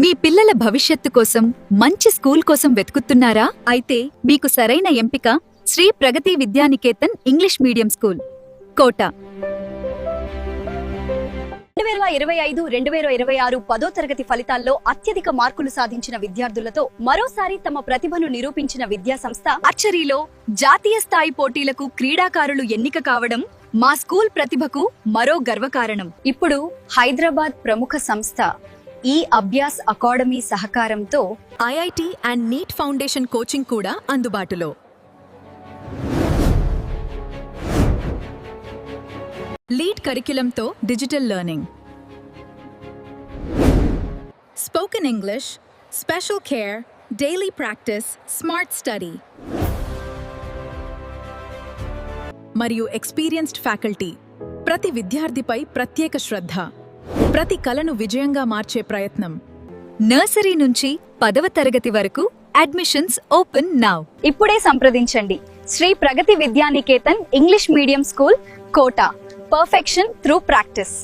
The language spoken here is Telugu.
మీ పిల్లల భవిష్యత్తు కోసం మంచి స్కూల్ కోసం వెతుకుతున్నారా? అయితే మీకు సరైన ఎంపిక Shri Pragathi Vidyanikethan English medium school, కోట. 2025-2026 10వ తరగతి ఫలితాల్లో అత్యధిక మార్కులు సాధించిన విద్యార్థులతో మరోసారి తమ ప్రతిభను నిరూపించిన విద్యాసంస్థ ఆర్చరీలో జాతీయ స్థాయి పోటీలకు క్రీడాకారులు ఎన్నిక కావడం మా స్కూల్ ప్రతిభకు మరో గర్వకారణం. ఇప్పుడు హైదరాబాద్ ప్రముఖ సంస్థ ఈ అభ్యాస్ అకాడమీ సహకారంతో IIT and NEET foundation coaching కూడా అందుబాటులో. లీడ్ కరిక్యులంతో digital learning, spoken English, special care, daily practice, smart study మరియు ఎక్స్పీరియన్స్డ్ ఫ్యాకల్టీ. ప్రతి విద్యార్థిపై ప్రత్యేక శ్రద్ధ, ప్రతి కలను విజయంగా మార్చే ప్రయత్నం. నర్సరీ నుంచి 10వ తరగతి వరకు అడ్మిషన్స్ ఓపెన్ నౌ. ఇప్పుడే సంప్రదించండి. Shri Pragathi Vidyanikethan English medium school, Kota. Perfection through practice.